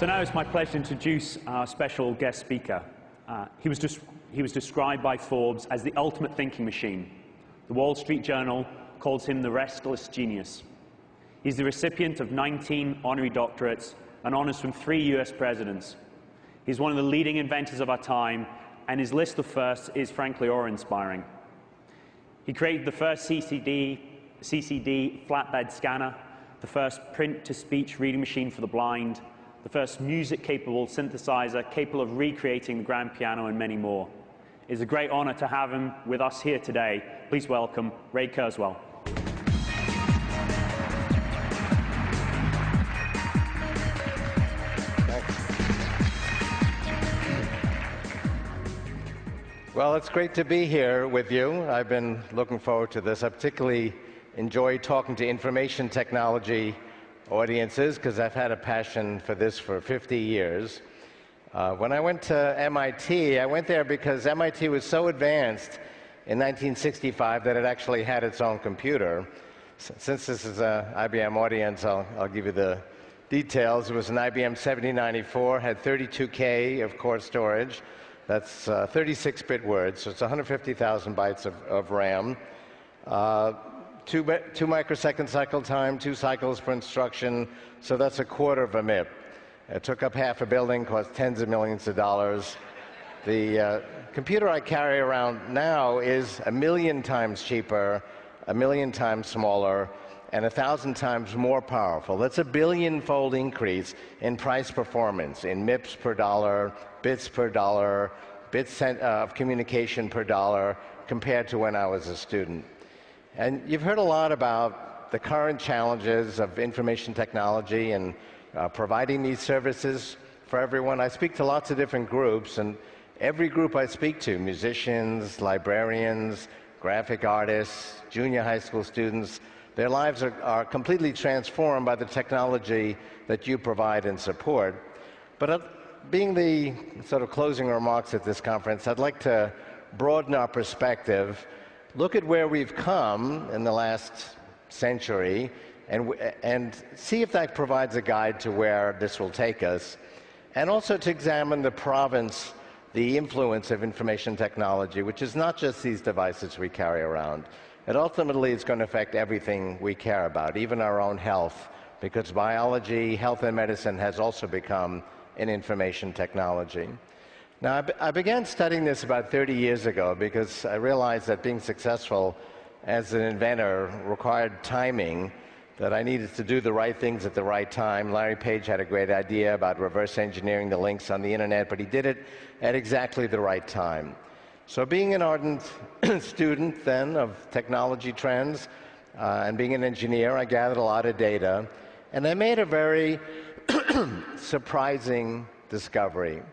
now it's my pleasure to introduce our special guest speaker. He was described by Forbes as the ultimate thinking machine. The Wall Street Journal calls him the restless genius. He's the recipient of 19 honorary doctorates and honors from 3 US presidents. He's one of the leading inventors of our time, and his list of firsts is frankly awe-inspiring. He created the first CCD flatbed scanner, the first print-to-speech reading machine for the blind, the first music-capable synthesizer capable of recreating the grand piano, and many more. It's a great honor to have him with us here today. Please welcome Ray Kurzweil. Well, it's great to be here with you. I've been looking forward to this. I particularly enjoy talking to information technology audiences because I've had a passion for this for 50 years. When I went to MIT, I went there because MIT was so advanced in 1965 that it actually had its own computer. Since this is an IBM audience, I'll give you the details. It was an IBM 7094, had 32K of core storage. That's 36-bit words, so it's 150,000 bytes of RAM. 2 microsecond cycle time, 2 cycles per instruction, so that's 1/4 of a MIP. It took up half a building, cost tens of millions of dollars. The computer I carry around now is 1 million times cheaper, 1 million times smaller, and 1,000 times more powerful. That's a billion-fold increase in price performance, in MIPS per dollar, bits per dollar, bits of communication per dollar, compared to when I was a student. And you've heard a lot about the current challenges of information technology and providing these services for everyone. I speak to lots of different groups, and every group I speak to, musicians, librarians, graphic artists, junior high school students, their lives are completely transformed by the technology that you provide and support. But being the sort of closing remarks at this conference, I'd like to broaden our perspective, look at where we've come in the last century, and see if that provides a guide to where this will take us, and also to examine the province, the influence of information technology, which is not just these devices we carry around. It ultimately is going to affect everything we care about, even our own health, because biology, health, and medicine has also become an information technology. Now, I began studying this about 30 years ago because I realized that being successful as an inventor required timing, that I needed to do the right things at the right time. Larry Page had a great idea about reverse engineering the links on the internet, but he did it at exactly the right time. So being an ardent student then of technology trends and being an engineer, I gathered a lot of data, and I made a very surprising discovery.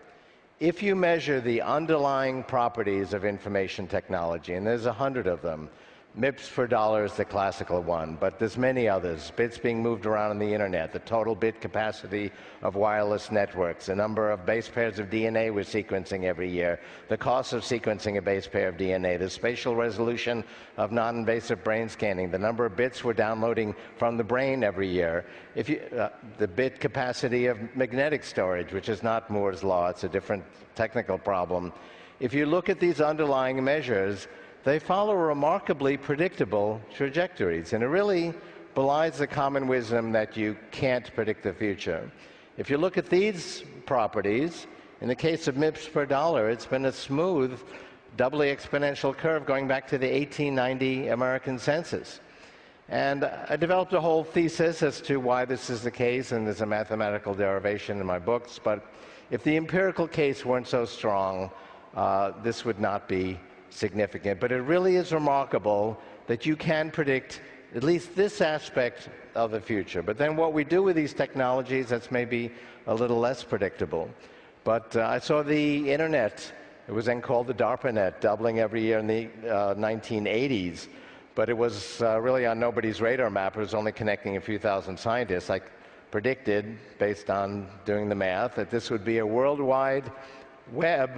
If you measure the underlying properties of information technology, and there's 100 of them, MIPS per dollar is the classical one, but there's many others. Bits being moved around on the internet, the total bit capacity of wireless networks, the number of base pairs of DNA we're sequencing every year, the cost of sequencing a base pair of DNA, the spatial resolution of non-invasive brain scanning, the number of bits we're downloading from the brain every year, the bit capacity of magnetic storage, which is not Moore's law, it's a different technical problem. If you look at these underlying measures, they follow remarkably predictable trajectories, and it really belies the common wisdom that you can't predict the future. If you look at these properties, in the case of MIPS per dollar, it's been a smooth, doubly exponential curve going back to the 1890 American census. And I developed a whole thesis as to why this is the case, and there's a mathematical derivation in my books, but if the empirical case weren't so strong, this would not be significant. But it really is remarkable that you can predict at least this aspect of the future. But then what we do with these technologies, that's maybe a little less predictable. But I saw the internet, it was then called the DARPANET, doubling every year in the 1980s. But it was really on nobody's radar map. It was only connecting a few thousand scientists. I predicted, based on doing the math, that this would be a worldwide web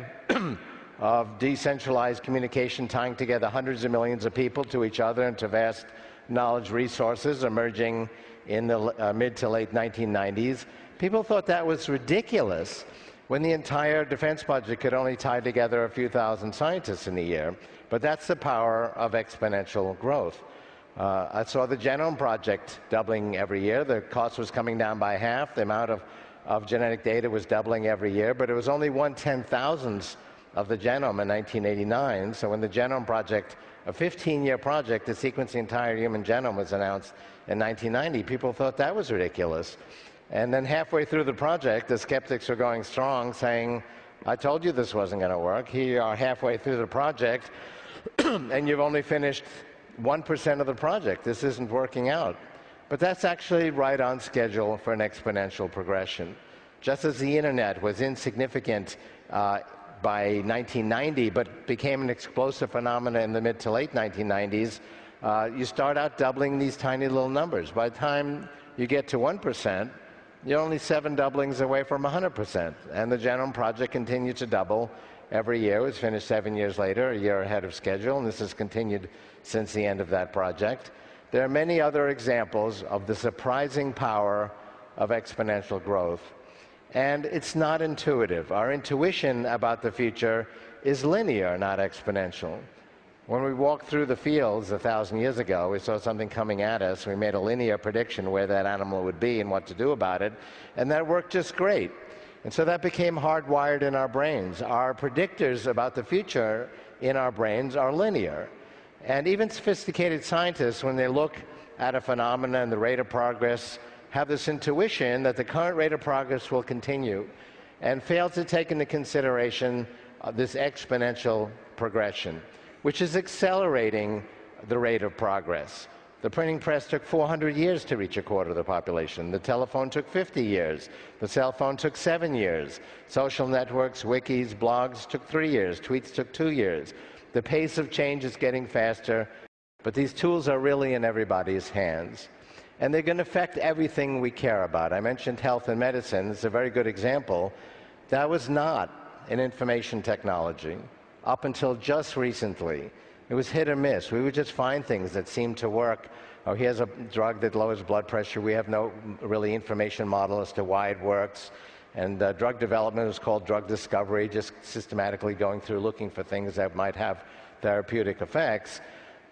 of decentralized communication, tying together hundreds of millions of people to each other and to vast knowledge resources emerging in the mid to late 1990s. People thought that was ridiculous when the entire defense budget could only tie together a few thousand scientists in a year. But that's the power of exponential growth. I saw the Genome Project doubling every year. The cost was coming down by half. The amount of genetic data was doubling every year, but it was only 1/10,000th of the genome in 1989. So when the Genome Project, a 15-year project to sequence the entire human genome, was announced in 1990, people thought that was ridiculous. And then halfway through the project, the skeptics were going strong, saying, I told you this wasn't going to work. Here you are halfway through the project, and you've only finished 1% of the project. This isn't working out. But that's actually right on schedule for an exponential progression. Just as the internet was insignificant by 1990, but became an explosive phenomenon in the mid to late 1990s, you start out doubling these tiny little numbers. By the time you get to 1%, you're only 7 doublings away from 100%. And the Genome Project continued to double every year. It was finished 7 years later, a year ahead of schedule, and this has continued since the end of that project. There are many other examples of the surprising power of exponential growth. And it's not intuitive. Our intuition about the future is linear, not exponential. When we walked through the fields 1,000 years ago, we saw something coming at us. We made a linear prediction where that animal would be and what to do about it, and that worked just great. And so that became hardwired in our brains. Our predictors about the future in our brains are linear. And even sophisticated scientists, when they look at a phenomenon and the rate of progress, have this intuition that the current rate of progress will continue, and fail to take into consideration this exponential progression, which is accelerating the rate of progress. The printing press took 400 years to reach a quarter of the population. The telephone took 50 years. The cell phone took 7 years. Social networks, wikis, blogs took 3 years. Tweets took 2 years. The pace of change is getting faster, but these tools are really in everybody's hands. And they're going to affect everything we care about. I mentioned health and medicine. It's a very good example. That was not an information technology up until just recently. It was hit or miss. We would just find things that seemed to work. Oh, here's a drug that lowers blood pressure. We have no really information model as to why it works. And drug development was called drug discovery, just systematically going through looking for things that might have therapeutic effects.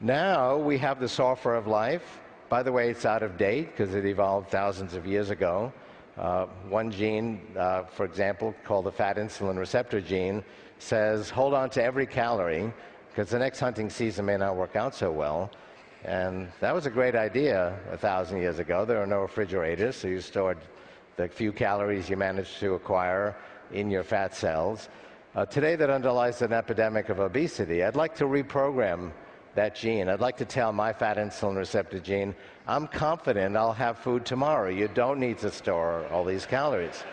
Now we have the software of life. By the way, it's out of date because it evolved thousands of years ago. One gene, for example, called the fat insulin receptor gene, says hold on to every calorie because the next hunting season may not work out so well. And that was a great idea 1,000 years ago. There were no refrigerators, so you stored the few calories you managed to acquire in your fat cells. Today, that underlies an epidemic of obesity. I'd like to reprogram that gene. I'd like to tell my fat insulin receptor gene, I'm confident I'll have food tomorrow. You don't need to store all these calories.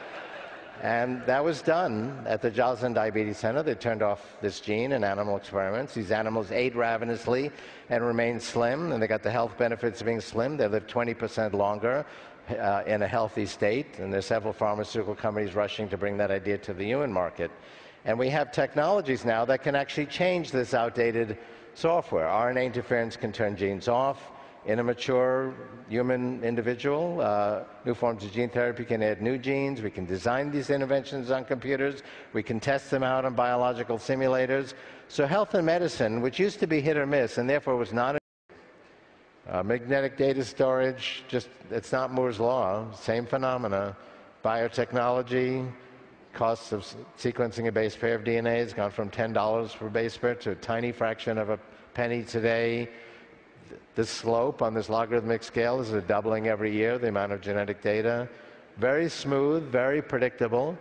And that was done at the Joslin Diabetes Center. They turned off this gene in animal experiments. These animals ate ravenously and remained slim, and they got the health benefits of being slim. They lived 20% longer in a healthy state, and there's several pharmaceutical companies rushing to bring that idea to the human market. And we have technologies now that can actually change this outdated software. RNA interference can turn genes off. In a mature human individual, new forms of gene therapy can add new genes. We can design these interventions on computers. We can test them out on biological simulators. So health and medicine, which used to be hit or miss and therefore was not magnetic data storage, just it's not Moore's law, same phenomena. Biotechnology, costs of sequencing a base pair of DNA has gone from $10 per base pair to a tiny fraction of a penny today. The slope on this logarithmic scale is a doubling every year, the amount of genetic data. Very smooth, very predictable.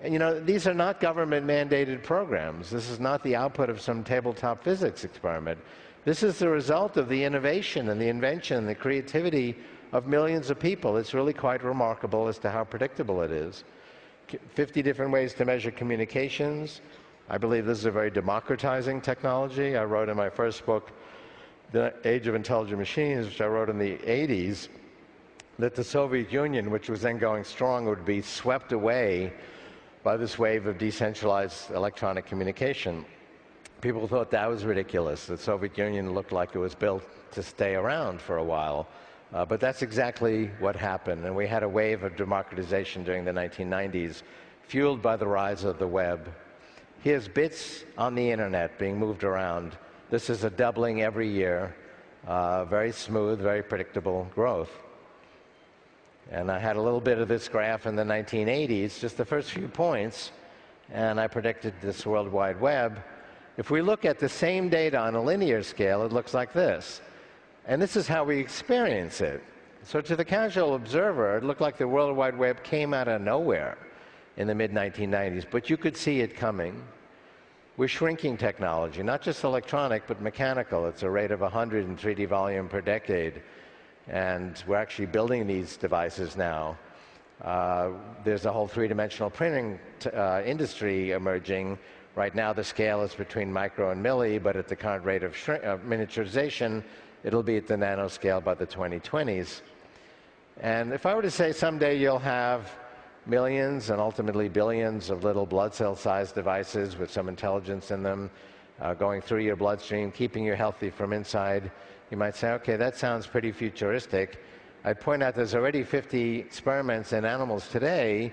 And you know, these are not government-mandated programs. This is not the output of some tabletop physics experiment. This is the result of the innovation and the invention and the creativity of millions of people. It's really quite remarkable as to how predictable it is. 50 different ways to measure communications. I believe this is a very democratizing technology. I wrote in my first book, The Age of Intelligent Machines, which I wrote in the 80s, that the Soviet Union, which was then going strong, would be swept away by this wave of decentralized electronic communication. People thought that was ridiculous. The Soviet Union looked like it was built to stay around for a while. But that's exactly what happened, and we had a wave of democratization during the 1990s, fueled by the rise of the web. Here's bits on the internet being moved around. This is a doubling every year, very smooth, very predictable growth. And I had a little bit of this graph in the 1980s, just the first few points, and I predicted this World Wide Web. If we look at the same data on a linear scale, it looks like this. And this is how we experience it. So to the casual observer, it looked like the World Wide Web came out of nowhere in the mid-1990s, but you could see it coming. We're shrinking technology, not just electronic, but mechanical. It's a rate of 100 in 3D volume per decade. And we're actually building these devices now. There's a whole three-dimensional printing industry emerging. Right now, the scale is between micro and milli, but at the current rate of miniaturization, it'll be at the nanoscale by the 2020s. And if I were to say someday you'll have millions and ultimately billions of little blood cell-sized devices with some intelligence in them going through your bloodstream, keeping you healthy from inside, you might say, okay, that sounds pretty futuristic. I'd point out there's already 50 experiments in animals today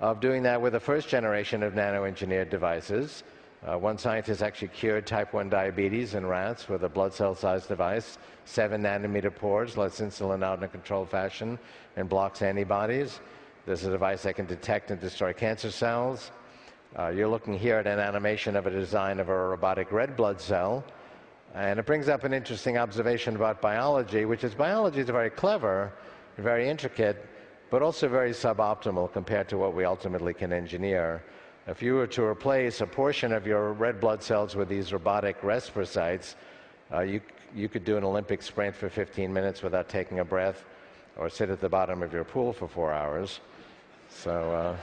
of doing that with the first generation of nano-engineered devices. One scientist actually cured type 1 diabetes in rats with a blood cell-sized device, 7-nanometer pores, lets insulin out in a controlled fashion, and blocks antibodies. There's a device that can detect and destroy cancer cells. You're looking here at an animation of a design of a robotic red blood cell. And it brings up an interesting observation about biology, which is biology is very clever, very intricate, but also very suboptimal compared to what we ultimately can engineer. If you were to replace a portion of your red blood cells with these robotic restrocytes, you could do an Olympic sprint for 15 minutes without taking a breath, or sit at the bottom of your pool for 4 hours. So,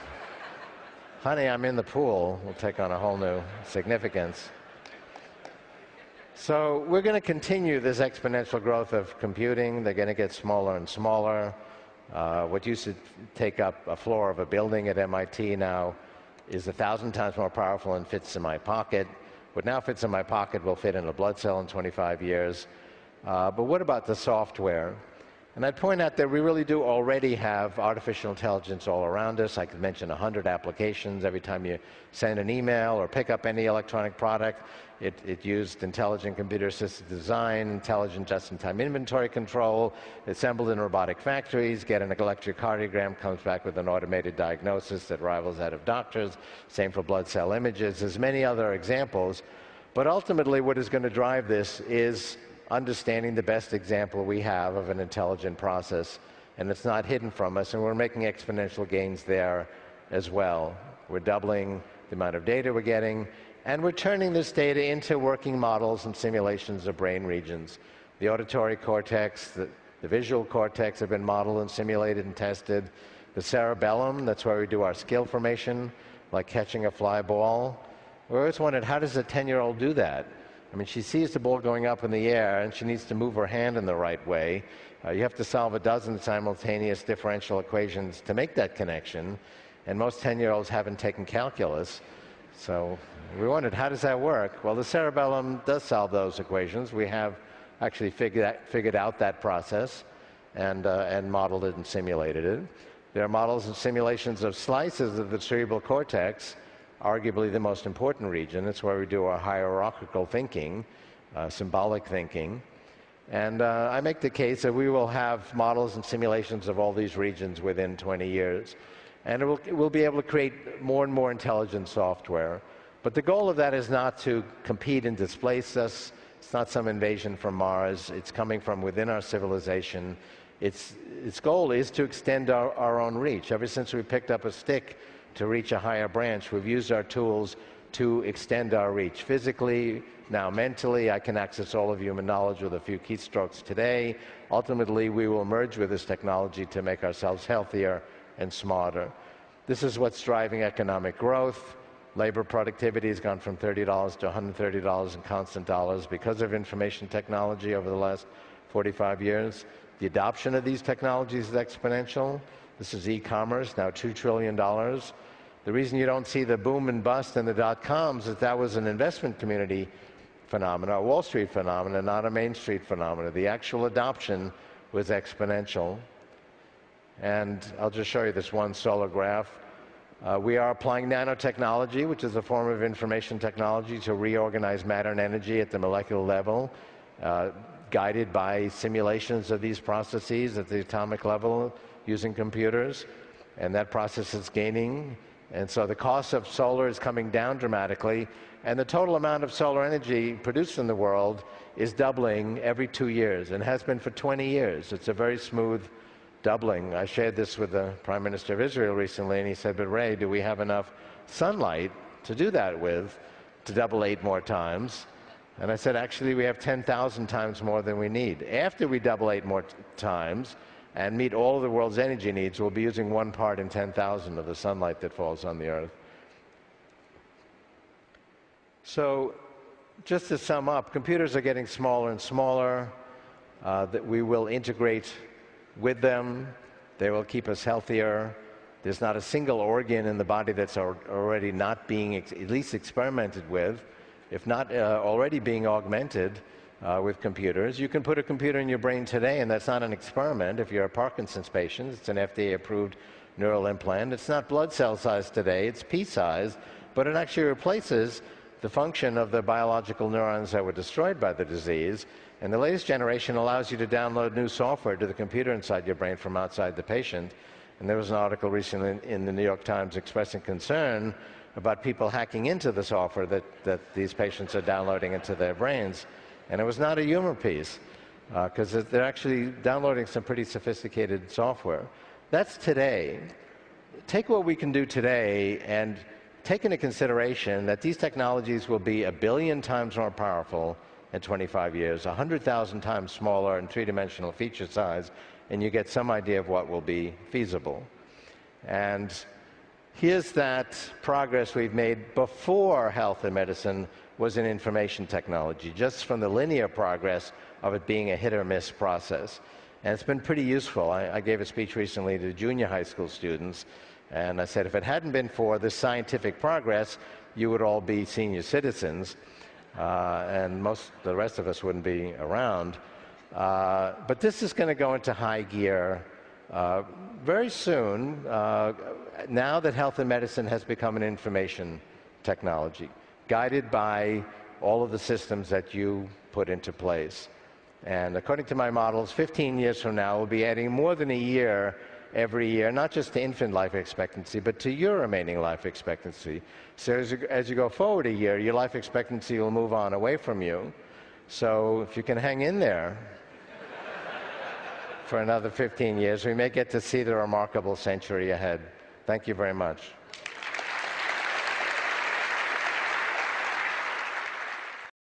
honey, I'm in the pool will take on a whole new significance. So we're going to continue this exponential growth of computing. They're going to get smaller and smaller. What used to take up a floor of a building at MIT now is 1,000 times more powerful and fits in my pocket. What now fits in my pocket will fit in a blood cell in 25 years. But what about the software? And I'd point out that we really do already have artificial intelligence all around us. I could mention 100 applications. Every time you send an email or pick up any electronic product, it used intelligent computer-assisted design, intelligent just-in-time inventory control, assembled in robotic factories, get an electrocardiogram, comes back with an automated diagnosis that rivals that of doctors. Same for blood cell images. There's many other examples. But ultimately, what is going to drive this is understanding the best example we have of an intelligent process, and it's not hidden from us, and we're making exponential gains there as well. We're doubling the amount of data we're getting, and we're turning this data into working models and simulations of brain regions. The auditory cortex, the visual cortex have been modeled and simulated and tested. The cerebellum, that's where we do our skill formation, like catching a fly ball. We always wondered, how does a 10-year-old do that? I mean, she sees the ball going up in the air, and she needs to move her hand in the right way. You have to solve a dozen simultaneous differential equations to make that connection, and most 10-year-olds haven't taken calculus. So we wondered, how does that work? Well, the cerebellum does solve those equations. We have actually figured out that process and modeled it and simulated it. There are models and simulations of slices of the cerebral cortex, arguably the most important region. It's where we do our hierarchical thinking, symbolic thinking. And I make the case that we will have models and simulations of all these regions within 20 years. And we'll be able to create more and more intelligent software. But the goal of that is not to compete and displace us. It's not some invasion from Mars. It's coming from within our civilization. Its goal is to extend our own reach. Ever since we picked up a stick to reach a higher branch, we've used our tools to extend our reach physically, now mentally. I can access all of human knowledge with a few keystrokes today. Ultimately, we will merge with this technology to make ourselves healthier and smarter. This is what's driving economic growth. Labor productivity has gone from $30 to $130 in constant dollars because of information technology over the last 45 years. The adoption of these technologies is exponential. This is e-commerce, now $2 trillion. The reason you don't see the boom and bust in the dot-coms is that was an investment community phenomenon, a Wall Street phenomenon, not a Main Street phenomenon. The actual adoption was exponential. And I'll just show you this one solar graph. We are applying nanotechnology, which is a form of information technology, to reorganize matter and energy at the molecular level, guided by simulations of these processes at the atomic level using computers. And that process is gaining. And so the cost of solar is coming down dramatically. And the total amount of solar energy produced in the world is doubling every 2 years, and has been for 20 years. It's a very smooth doubling. I shared this with the Prime Minister of Israel recently, and he said, but Ray, do we have enough sunlight to do that with, to double 8 more times? And I said, actually, we have 10,000 times more than we need. After we double 8 more times and meet all of the world's energy needs, we'll be using 1 part in 10,000 of the sunlight that falls on the Earth. So, just to sum up, computers are getting smaller and smaller, that we will integrate with them. They will keep us healthier. There's not a single organ in the body that's already not being at least experimented with, if not already being augmented with computers. You can put a computer in your brain today, and that's not an experiment. If you're a Parkinson's patient, it's an FDA-approved neural implant. It's not blood cell size today, it's pea size, but it actually replaces the function of the biological neurons that were destroyed by the disease. And the latest generation allows you to download new software to the computer inside your brain from outside the patient. And there was an article recently in the New York Times expressing concern about people hacking into the software that these patients are downloading into their brains. And it was not a humor piece, because they're actually downloading some pretty sophisticated software. That's today. Take what we can do today and take into consideration that these technologies will be 1 billion times more powerful in 25 years, 100,000 times smaller in three-dimensional feature size, and you get some idea of what will be feasible. And here's that progress we've made before health and medicine was in information technology, just from the linear progress of it being a hit-or-miss process. And it's been pretty useful. I gave a speech recently to junior high school students, and I said, if it hadn't been for this scientific progress, you would all be senior citizens, and the rest of us wouldn't be around. But this is going to go into high gear very soon, now that health and medicine has become an information technology, guided by all of the systems that you put into place. And according to my models, 15 years from now, we'll be adding more than a year every year, not just to infant life expectancy, but to your remaining life expectancy. So as you go forward a year, your life expectancy will move on away from you. So if you can hang in there for another 15 years, we may get to see the remarkable century ahead. Thank you very much.